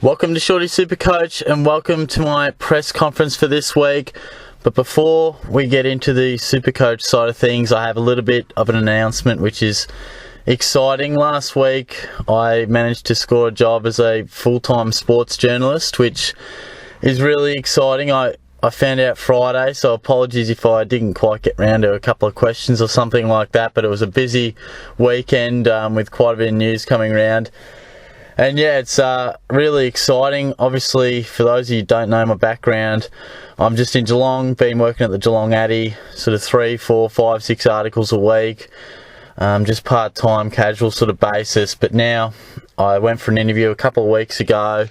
Welcome to Shorty SuperCoach and welcome to my press conference for this week. But before we get into the SuperCoach side of things, I have a little bit of an announcement which is exciting. Last week I managed to score a job as a full-time sports journalist, which is really exciting. I found out Friday, so apologies if I didn't quite get round to a couple of questions or something like that, but it was a busy weekend with quite a bit of news coming around. And yeah, it's really exciting. Obviously, for those of you who don't know my background, I'm just in Geelong, been working at the Geelong Addy, sort of 3, 4, 5, 6 articles a week, just part-time, casual sort of basis. But now I went for an interview a couple of weeks ago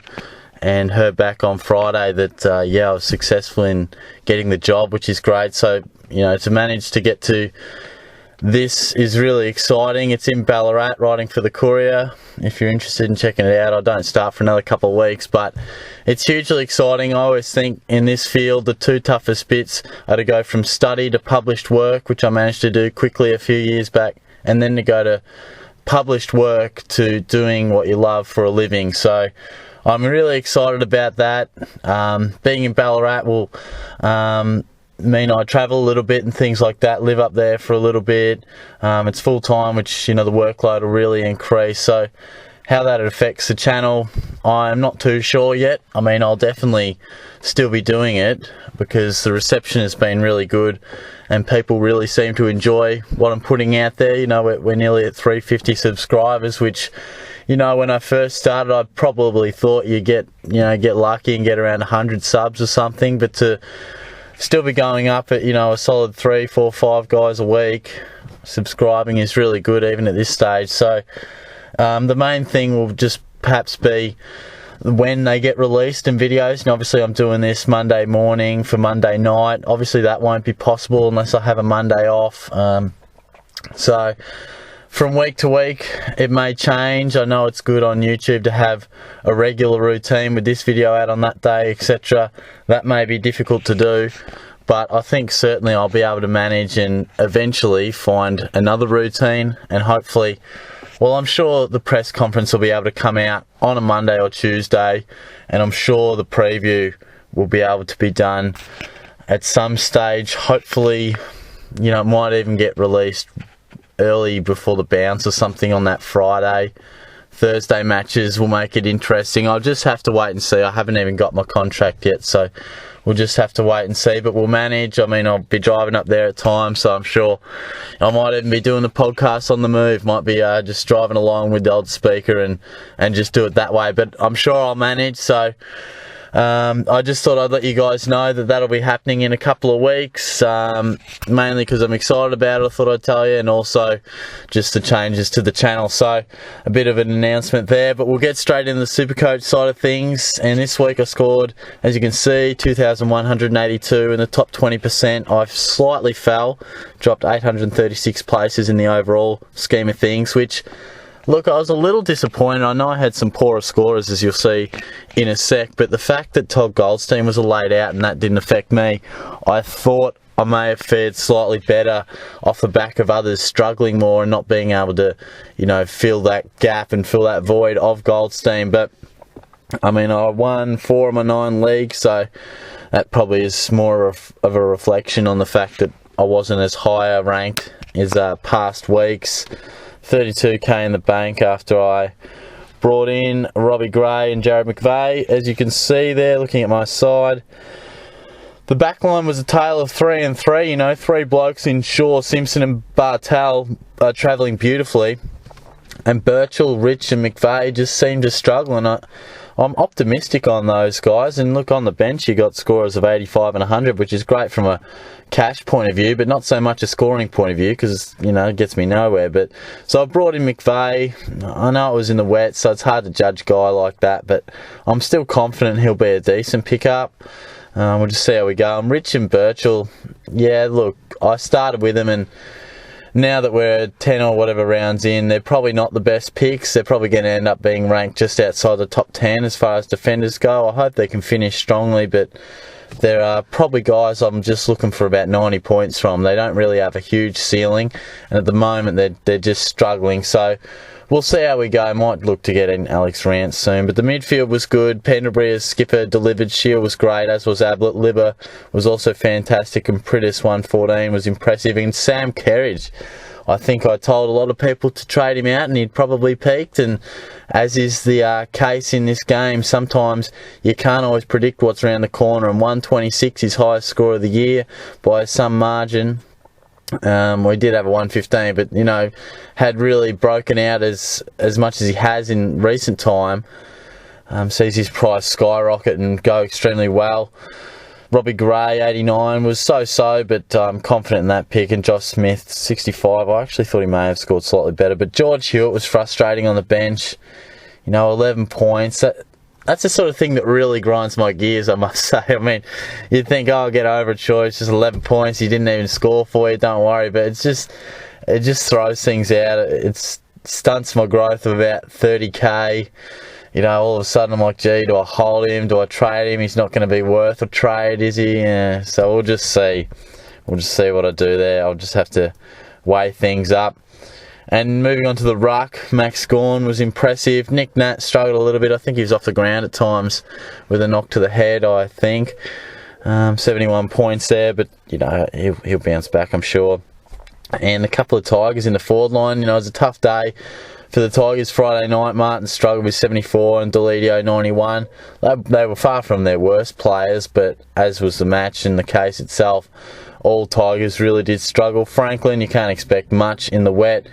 and heard back on Friday that, I was successful in getting the job, which is great. So, to manage to get to this is really exciting. It's in Ballarat, writing for the Courier. If you're interested in checking it out, I don't start for another couple of weeks, but it's hugely exciting. I always think in this field, the two toughest bits are to go from study to published work, which I managed to do quickly a few years back, and then to go to published work to doing what you love for a living. So I'm really excited about that. Being in Ballarat will mean I travel a little bit and things like that, live up there for a little bit. It's full time, which the workload will really increase. So how that affects the channel, I'm not too sure yet. I mean, I'll definitely still be doing it because the reception has been really good and people really seem to enjoy what I'm putting out there. We're nearly at 350 subscribers, which when I first started, I probably thought you get lucky and get around 100 subs or something, but to still be going up at a solid 3, 4, 5 guys a week subscribing is really good even at this stage. So the main thing will just perhaps be when they get released in videos. And obviously I'm doing this Monday morning for Monday night. Obviously that won't be possible unless I have a Monday off. So from week to week it may change. I know it's good on YouTube to have a regular routine with this video out on that day, etc. That may be difficult to do, but I think certainly I'll be able to manage and eventually find another routine, and hopefully, I'm sure the press conference will be able to come out on a Monday or Tuesday, and I'm sure the preview will be able to be done at some stage. Hopefully, it might even get released early before the bounce or something on that Friday. Thursday matches will make it interesting. I'll just have to wait and see. I haven't even got my contract yet, so we'll just have to wait and see, but we'll manage. I mean, I'll be driving up there at times, so I'm sure I might even be doing the podcast on the move. Might be just driving along with the old speaker and just do it that way, but I'm sure I'll manage. So I just thought I'd let you guys know that that'll be happening in a couple of weeks, mainly because I'm excited about it. I thought I'd tell you, and also just the changes to the channel. So a bit of an announcement there, but we'll get straight into the SuperCoach side of things. And this week I scored, as you can see, 2,182 in the top 20%. I slightly fell, dropped 836 places in the overall scheme of things, which, look, I was a little disappointed. I know I had some poorer scorers, as you'll see in a sec, but the fact that Todd Goldstein was laid out and that didn't affect me, I thought I may have fared slightly better off the back of others struggling more and not being able to, fill that gap and fill that void of Goldstein. But, I mean, I won 4 of my 9 leagues, so that probably is more of a reflection on the fact that I wasn't as higher ranked as past weeks. 32k in the bank after I brought in Robbie Gray and Jared McVeigh. As you can see there, looking at my side, the backline was a tale of 3 and 3. 3 blokes in Shaw, Simpson and Bartel travelling beautifully, and Birchall, Rich and McVeigh just seemed to struggle, and I'm optimistic on those guys. And look, on the bench you got scorers of 85 and 100, which is great from a cash point of view, but not so much a scoring point of view, because it gets me nowhere. But so I brought in McVeigh. I know it was in the wet, so it's hard to judge a guy like that, but I'm still confident he'll be a decent pickup. We'll just see how we go. And Rich and Birchall, look, I started with them, and now that we're 10 or whatever rounds in, they're probably not the best picks. They're probably going to end up being ranked just outside the top 10 as far as defenders go. I hope they can finish strongly, but there are probably guys I'm just looking for about 90 points from. They don't really have a huge ceiling, and at the moment they're just struggling. So we'll see how we go. Might look to get in Alex Rance soon. But the midfield was good. Pendlebury as skipper delivered. Shield was great, as was Ablett. Libber was also fantastic. And Pritis 114 was impressive. And Sam Kerridge, I think I told a lot of people to trade him out and he'd probably peaked. And as is the case in this game, sometimes you can't always predict what's around the corner. And 126, his highest score of the year by some margin. We did have a 115, but had really broken out as much as he has in recent time. Sees his price skyrocket and go extremely well. Robbie Gray 89 was so, but I'm confident in that pick. And Josh Smith 65. I actually thought he may have scored slightly better, but George Hewitt was frustrating on the bench. 11 points. That's the sort of thing that really grinds my gears, I must say. I mean, you'd think, I'll get over it, sure, it's just 11 points, he didn't even score for you, don't worry, but it just throws things out. It stunts my growth of about 30k. All of a sudden I'm like, gee, do I hold him? Do I trade him? He's not going to be worth a trade, is he? Yeah, so we'll just see. We'll just see what I do there. I'll just have to weigh things up. And moving on to the ruck, Max Gawn was impressive. Nick Nat struggled a little bit. I think he was off the ground at times with a knock to the head, I think. 71 points there, but, he'll bounce back, I'm sure. And a couple of Tigers in the forward line. It was a tough day for the Tigers Friday night. Martin struggled with 74 and Deledio 91. They were far from their worst players, but as was the match and the case itself, all Tigers really did struggle. Franklin, you can't expect much in the wet.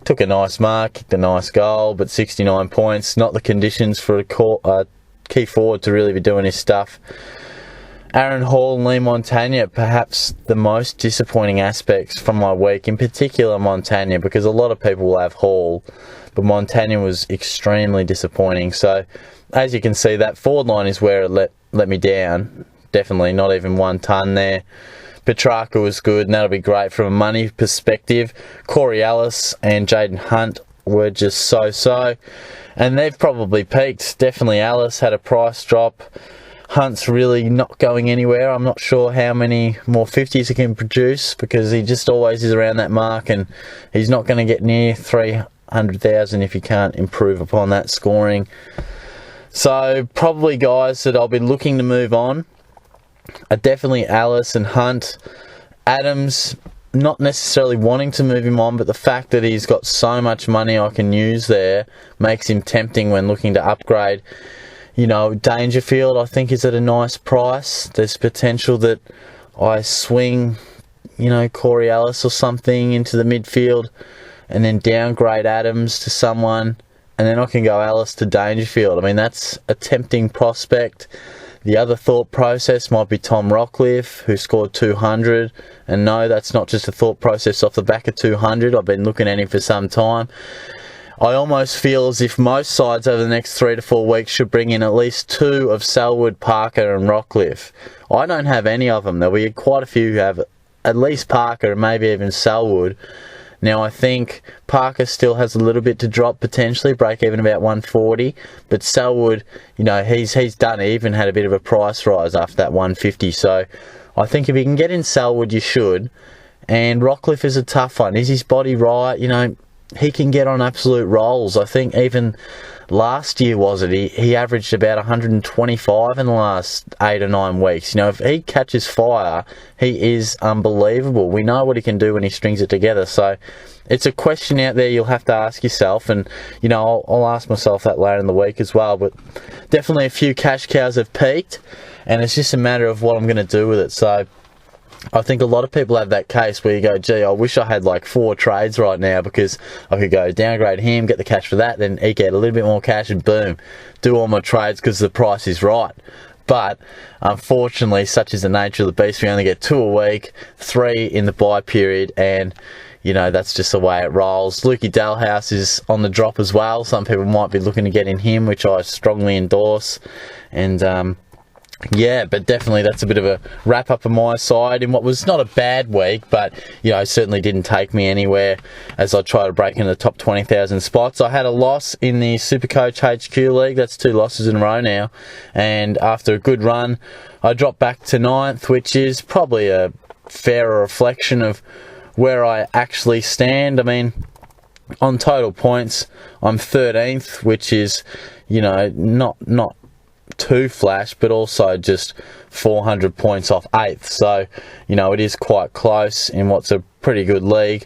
Took a nice mark, kicked a nice goal, but 69 points. Not the conditions for a key forward to really be doing his stuff. Aaron Hall and Lee Montagna, perhaps the most disappointing aspects from my week, in particular Montagna, because a lot of people will have Hall, but Montagna was extremely disappointing. So, as you can see, that forward line is where it let me down. Definitely not even 1 ton there. Petrarca was good, and that'll be great from a money perspective. Corey Ellis and Jaden Hunt were just so. And they've probably peaked. Definitely Ellis had a price drop. Hunt's really not going anywhere. I'm not sure how many more 50s he can produce, because he just always is around that mark, and he's not going to get near 300,000 if he can't improve upon that scoring. So probably guys that I'll be looking to move on are definitely Alice and Hunt. Adams, not necessarily wanting to move him on, but the fact that he's got so much money I can use there makes him tempting when looking to upgrade. Dangerfield, I think, is at a nice price. There's potential that I swing, Corey Ellis or something into the midfield and then downgrade Adams to someone, and then I can go Ellis to Dangerfield. I mean, that's a tempting prospect. The other thought process might be Tom Rockcliffe, who scored 200. And no, that's not just a thought process off the back of 200. I've been looking at him for some time. I almost feel as if most sides over the next 3 to 4 weeks should bring in at least 2 of Selwood, Parker and Rockcliffe. I don't have any of them. There'll be quite a few who have at least Parker and maybe even Selwood. Now, I think Parker still has a little bit to drop potentially, break even about 140. But Selwood, he's done it, even had a bit of a price rise after that 150. So I think if you can get in Selwood, you should. And Rockcliffe is a tough one. Is his body right? He can get on absolute rolls. I think even last year, he averaged about 125 in the last 8 or 9 weeks. If he catches fire, he is unbelievable. We know what he can do when he strings it together. So it's a question out there you'll have to ask yourself, and I'll ask myself that later in the week as well. But definitely a few cash cows have peaked, and it's just a matter of what I'm going to do with it. So I think a lot of people have that case where you go, gee, I wish I had like 4 trades right now, because I could go downgrade him, get the cash for that, then eke out a little bit more cash and boom, do all my trades because the price is right. But unfortunately, such is the nature of the beast, we only get 2 a week, 3 in the buy period, and that's just the way it rolls. Lukey Dalhouse is on the drop as well. Some people might be looking to get in him, which I strongly endorse. And but definitely that's a bit of a wrap up on my side in what was not a bad week, but certainly didn't take me anywhere as I try to break into the top 20,000 spots. I had a loss in the SuperCoach HQ League. That's 2 losses in a row now, and after a good run I dropped back to 9th, which is probably a fairer reflection of where I actually stand. I mean, on total points, I'm 13th, which is, not too flash, but also just 400 points off 8th. So, it is quite close in what's a pretty good league.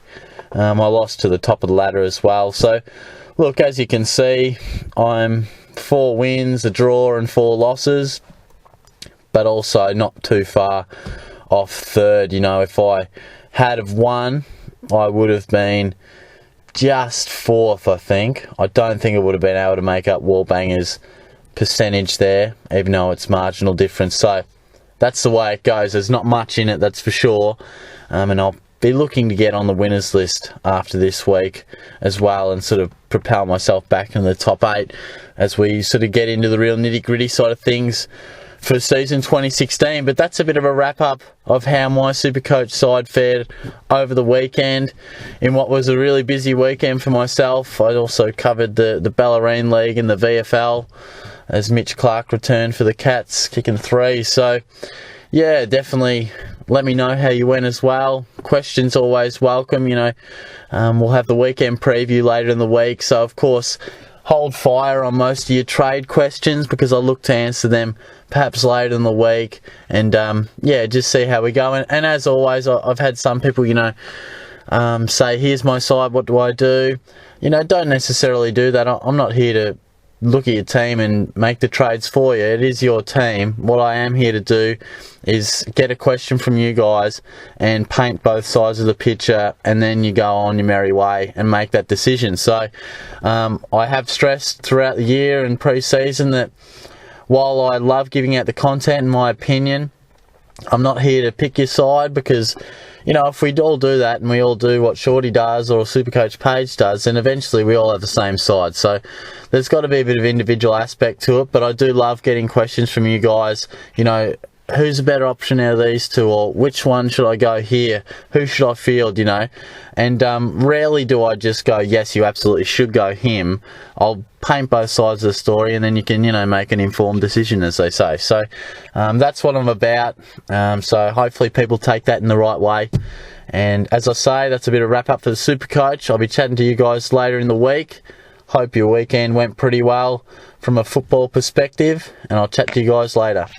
I lost to the top of the ladder as well. So, look, as you can see, I'm 4 wins, a draw, and 4 losses, but also not too far off third. If I had have won, I would have been just 4th, I think. I don't think I would have been able to make up Wallbanger's percentage there, even though it's marginal difference. So that's the way it goes. There's not much in it, that's for sure. And I'll be looking to get on the winners list after this week as well, and sort of propel myself back in the top 8 as we sort of get into the real nitty-gritty side of things for season 2016. But that's a bit of a wrap-up of how my SuperCoach side fared over the weekend in what was a really busy weekend for myself. I also covered the Ballerine League and the VFL as Mitch Clark returned for the Cats, kicking 3. So, yeah, definitely let me know how you went as well. Questions always welcome. We'll have the weekend preview later in the week. So, of course, hold fire on most of your trade questions, because I'll look to answer them perhaps later in the week. And, just see how we go. And as always, I've had some people, say, here's my side, what do I do? Don't necessarily do that. I'm not here to look at your team and make the trades for you. It is your team. What I am here to do is get a question from you guys and paint both sides of the picture, and then you go on your merry way and make that decision. So I have stressed throughout the year and pre-season that while I love giving out the content and my opinion, I'm not here to pick your side, because if we all do that and we all do what Shorty does or SuperCoach Page does, then eventually we all have the same side. So there's got to be a bit of individual aspect to it, but I do love getting questions from you guys. Who's a better option out of these two, or which one should I go here? Who should I field, And rarely do I just go, yes, you absolutely should go him. I'll paint both sides of the story, and then you can, make an informed decision, as they say. So that's what I'm about. So hopefully people take that in the right way. And as I say, that's a bit of wrap up for the SuperCoach. I'll be chatting to you guys later in the week. Hope your weekend went pretty well from a football perspective, and I'll chat to you guys later.